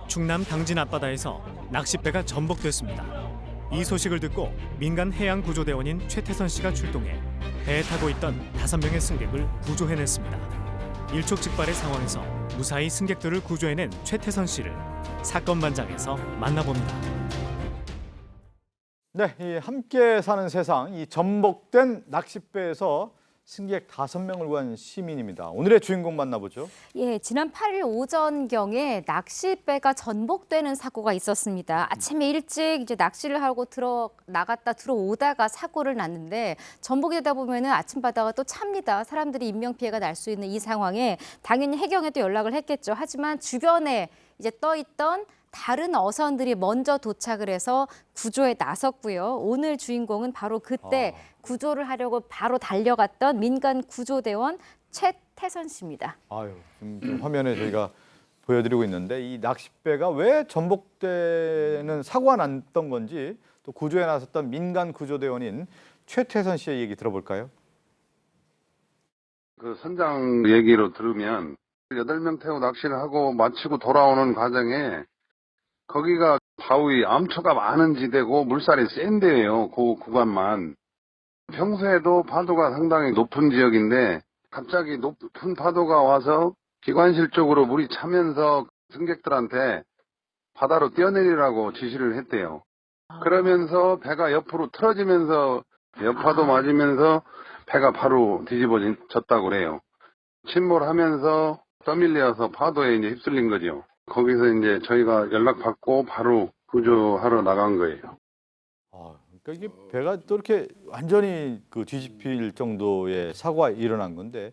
충남 당진 앞바다에서 낚싯배가 전복됐습니다. 이 소식을 듣고 민간 해양구조대원인 최태선 씨가 출동해 배에 타고 있던 5명의 승객을 구조해냈습니다. 일촉즉발의 상황에서 무사히 승객들을 구조해낸 최태선 씨를 사건 반장에서 만나봅니다. 네, 이 함께 사는 세상, 이 전복된 낚싯배에서 승객 5명을 구한 시민입니다. 오늘의 주인공 만나보죠. 예, 지난 8일 오전경에 낚싯배가 전복되는 사고가 있었습니다. 아침에 일찍 이제 낚시를 하고 나갔다 들어오다가 사고를 났는데 전복이 되다 보면은 아침 바다가 또 찹니다. 사람들이 인명 피해가 날 수 있는 이 상황에 당연히 해경에도 연락을 했겠죠. 하지만 주변에 이제 떠 있던 다른 어선들이 먼저 도착을 해서 구조에 나섰고요. 오늘 주인공은 바로 그때 구조를 하려고 바로 달려갔던 민간 구조대원 최태선 씨입니다. 지금 화면에 저희가 보여드리고 있는데 이 낚싯배가 왜 전복되는 사고가 났던 건지 또 구조에 나섰던 민간 구조대원인 최태선 씨의 얘기 들어볼까요? 그 선장 얘기로 들으면 8명 태워 낚시를 하고 마치고 돌아오는 과정에 거기가 바위, 암초가 많은 지대고 물살이 센 데예요. 그 구간만. 평소에도 파도가 상당히 높은 지역인데 갑자기 높은 파도가 와서 기관실 쪽으로 물이 차면서 승객들한테 바다로 뛰어내리라고 지시를 했대요. 그러면서 배가 옆으로 틀어지면서 옆파도 맞으면서 배가 바로 뒤집어졌다고 그래요. 침몰하면서 떠밀려서 파도에 이제 휩쓸린 거죠. 거기서 이제 저희가 연락받고 바로 구조하러 나간 거예요. 그러니까 이게 배가 또 이렇게 완전히 그 뒤집힐 정도의 사고가 일어난 건데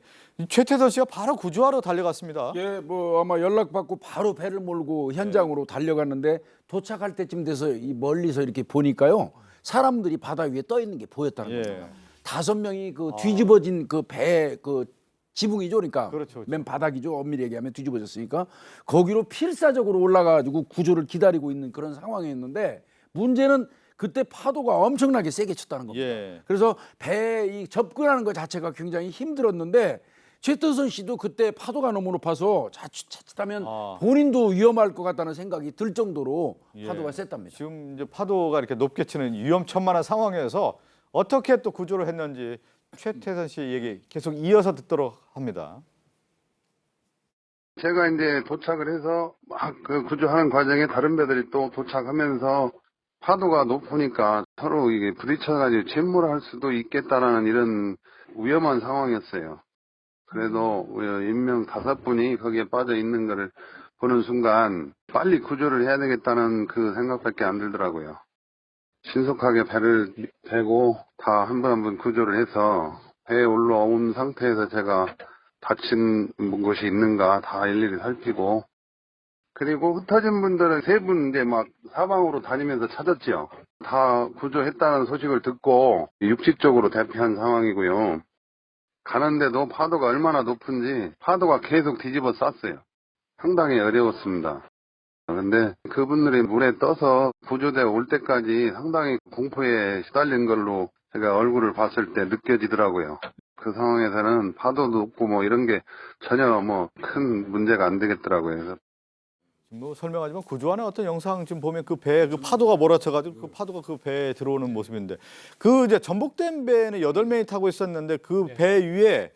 최태선 씨가 바로 구조하러 달려갔습니다. 예, 뭐 아마 연락받고 바로 배를 몰고 현장으로 달려갔는데 도착할 때쯤 돼서 이 멀리서 이렇게 보니까요 사람들이 바다 위에 떠 있는 게 보였다는 거예요. 5명이 그 뒤집어진 그 배 그 지붕이죠, 그러니까 그렇죠. 맨 바닥이죠. 엄밀히 얘기하면 뒤집어졌으니까 거기로 필사적으로 올라가가지고 구조를 기다리고 있는 그런 상황이었는데 문제는 그때 파도가 엄청나게 세게 쳤다는 겁니다. 그래서 배에 접근하는 것 자체가 굉장히 힘들었는데 최태선 씨도 그때 파도가 너무 높아서 자칫하면 본인도 위험할 것 같다는 생각이 들 정도로 파도가 셌답니다. 지금 이제 파도가 이렇게 높게 치는 위험천만한 상황에서 어떻게 또 구조를 했는지 최태선 씨의 얘기 계속 이어서 듣도록 합니다. 제가 이제 도착을 해서 막 그 구조하는 과정에 다른 배들이 또 도착하면서 파도가 높으니까 서로 이게 부딪혀가지고 침몰할 수도 있겠다라는 이런 위험한 상황이었어요. 그래도 인명 5분이 거기에 빠져 있는 거를 보는 순간 빨리 구조를 해야 되겠다는 그 생각밖에 안 들더라고요. 신속하게 배를 대고 다 한 분 한 분 구조를 해서 배에 올라온 상태에서 제가 다친 곳이 있는가 다 일일이 살피고 그리고 흩어진 분들은 3분 이제 막 사방으로 다니면서 찾았지요. 다 구조했다는 소식을 듣고 육지 쪽으로 대피한 상황이고요. 가는데도 파도가 얼마나 높은지 파도가 계속 뒤집어 쌌어요. 상당히 어려웠습니다. 근데 그분들이 물에 떠서 구조대 올 때까지 상당히 공포에 시달린 걸로 제가 얼굴을 봤을 때 느껴지더라고요. 그 상황에서는 파도도 높고 뭐 이런 게 전혀 뭐 큰 문제가 안 되겠더라고요. 뭐 설명하지만 구조하는 어떤 영상 지금 보면 그 배에 그 파도가 몰아쳐가지고 그 파도가 그 배에 들어오는 모습인데 그 이제 전복된 배는 8명이 타고 있었는데 그 배 위에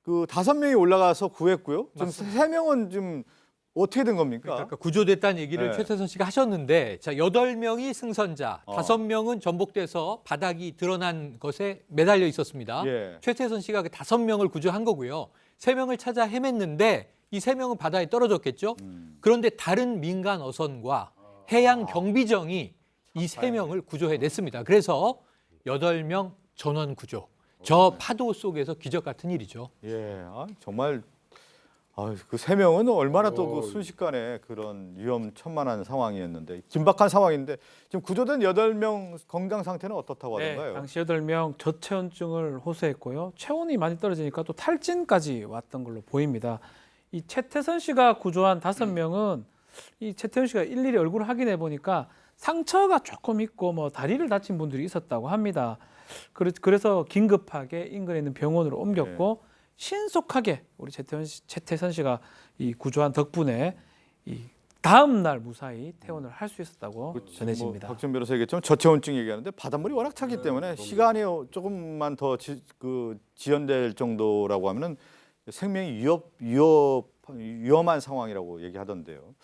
그 5명이 올라가서 구했고요. 지금 3명은 지금 어떻게 된 겁니까? 그러니까 구조됐다는 얘기를 최태선 씨가 하셨는데 자 8명이 승선자, 5명은 전복돼서 바닥이 드러난 것에 매달려 있었습니다. 최태선 씨가 그 5명을 구조한 거고요. 3명을 찾아 헤맸는데 이 3명은 바다에 떨어졌겠죠. 그런데 다른 민간 어선과 해양 경비정이 이 3명을 구조해냈습니다. 그래서 8명 전원 구조. 저 파도 속에서 기적 같은 일이죠. 정말 그 3명은 얼마나 또 그 순식간에 그런 위험천만한 상황이었는데 긴박한 상황인데 지금 구조된 8명 건강 상태는 어떻다고 하던가요? 당시 8명 저체온증을 호소했고요. 체온이 많이 떨어지니까 또 탈진까지 왔던 걸로 보입니다. 이 최태선 씨가 구조한 5명은 이 최태선 씨가 일일이 얼굴을 확인해 보니까 상처가 조금 있고 뭐 다리를 다친 분들이 있었다고 합니다. 그래서 긴급하게 인근에 있는 병원으로 옮겼고 신속하게 우리 최태선 씨가 이 구조한 덕분에 이 다음 날 무사히 퇴원을 할 수 있었다고 전해집니다. 박준 변호사 얘기했지만 저체온증 얘기하는데 바닷물이 워낙 차기 때문에 시간이 조금만 더 지연될 정도라고 하면은 생명이 위험한 상황이라고 얘기하던데요.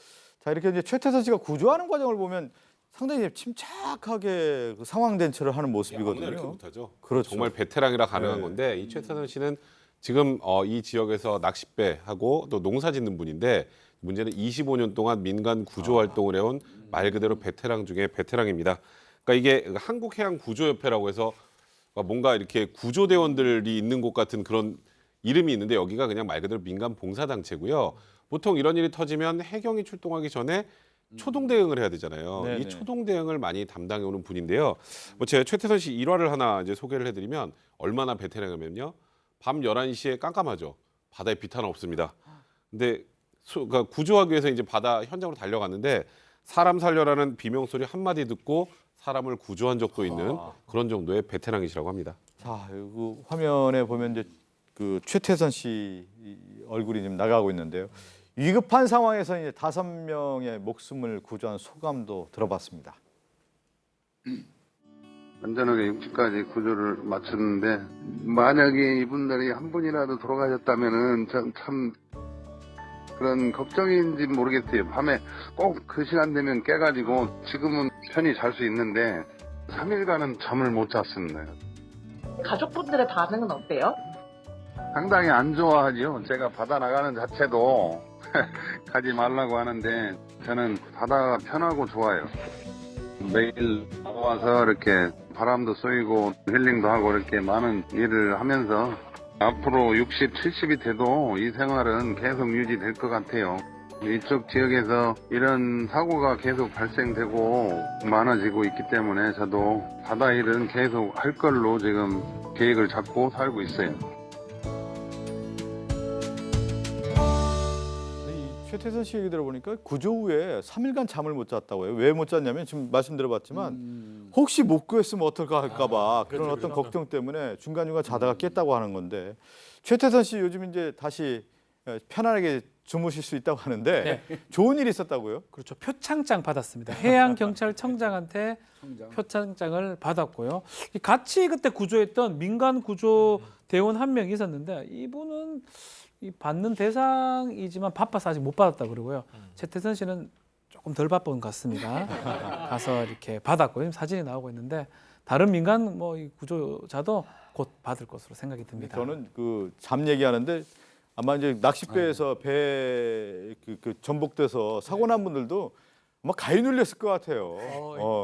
자, 이렇게 이제 최태선 씨가 구조하는 과정을 보면 상당히 침착하게 그 상황 대처를 하는 모습이거든요. 이렇게 못하죠. 그렇죠. 정말 베테랑이라 가능한 네. 건데 이 최태선 씨는 지금 이 지역에서 낚싯배하고 또 농사 짓는 분인데 문제는 25년 동안 민간 구조 활동을 해온 말 그대로 베테랑 중에 베테랑입니다. 그러니까 이게 한국해양구조협회라고 해서 뭔가 이렇게 구조대원들이 있는 곳 같은 그런 이름이 있는데 여기가 그냥 말 그대로 민간 봉사단체고요. 보통 이런 일이 터지면 해경이 출동하기 전에 초동 대응을 해야 되잖아요. 네네. 이 초동 대응을 많이 담당해 오는 분인데요. 제가 최태선 씨 일화를 하나 이제 소개를 해드리면 얼마나 베테랑이면요. 밤 11시에 깜깜하죠. 바다에 빛 하나 없습니다. 근데 그러니까 구조하기 위해서 이제 바다 현장으로 달려갔는데 사람 살려라는 비명 소리 한마디 듣고 사람을 구조한 적도 있는 그런 정도의 베테랑이시라고 합니다. 자, 그 화면에 보면 이제 그 최태선 씨 얼굴이 지금 나가고 있는데요. 위급한 상황에서 이제 5명의 목숨을 구조한 소감도 들어봤습니다. 안전하게 60까지 구조를 마쳤는데 만약에 이분들이 한 분이라도 돌아가셨다면은 참 그런 걱정인지 모르겠어요. 밤에 꼭 그 시간 되면 깨가지고 지금은 편히 잘 수 있는데 3일간은 잠을 못 잤습니다. 가족분들의 반응은 어때요? 상당히 안 좋아하죠. 제가 바다 나가는 자체도 가지 말라고 하는데 저는 바다가 편하고 좋아요. 매일 나와서 이렇게 바람도 쏘이고 힐링도 하고 이렇게 많은 일을 하면서 앞으로 60, 70이 돼도 이 생활은 계속 유지될 것 같아요. 이쪽 지역에서 이런 사고가 계속 발생되고 많아지고 있기 때문에 저도 바다 일은 계속 할 걸로 지금 계획을 잡고 살고 있어요. 최태선 씨 얘기 들어보니까 구조 후에 3일간 잠을 못 잤다고 해요. 왜 못 잤냐면 지금 말씀드려봤지만 혹시 못 구했으면 어떨까 할까봐 그런 어떤 걱정 때문에 중간중간 자다가 깼다고 하는 건데 최태선 씨 요즘 이제 다시 편안하게 주무실 수 있다고 하는데 좋은 일이 있었다고요? 그렇죠. 표창장 받았습니다. 해양경찰청장한테 표창장을 받았고요. 같이 그때 구조했던 민간 구조 대원 한 명 있었는데 이분은 이 받는 대상이지만 바빠서 아직 못 받았다 그러고요. 최태선 씨는 조금 덜 바쁜 것 같습니다. 가서 이렇게 받았고 지금 사진이 나오고 있는데 다른 민간 이 구조자도 곧 받을 것으로 생각이 듭니다. 저는 그 잠 얘기하는데 아마 이제 낚싯배에서 배 전복돼서 사고 난 분들도 아마 가위 눌렸을 것 같아요.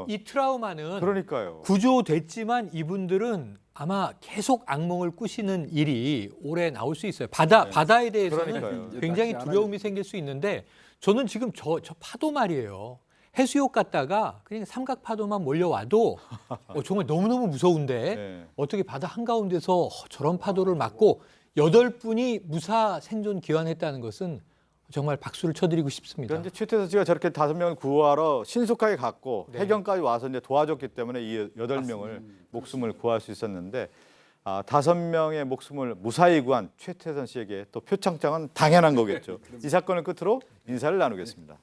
이 트라우마는 그러니까요. 구조됐지만 이분들은 아마 계속 악몽을 꾸시는 일이 올해 나올 수 있어요. 바다에 대해서는 그러니까요. 굉장히 두려움이 생길 수 있는데 저는 지금 저 파도 말이에요. 해수욕 갔다가 그냥 삼각 파도만 몰려와도 정말 너무너무 무서운데 네. 어떻게 바다 한가운데서 저런 파도를 맞고 8분이 무사 생존 귀환했다는 것은 정말 박수를 쳐드리고 싶습니다. 그런데 최태선 씨가 저렇게 5명을 구하러 신속하게 갔고 해경까지 와서 이제 도와줬기 때문에 이 8명을 목숨을 구할 수 있었는데 5명의 목숨을 무사히 구한 최태선 씨에게 또 표창장은 당연한 거겠죠. 이 사건을 끝으로 인사를 나누겠습니다.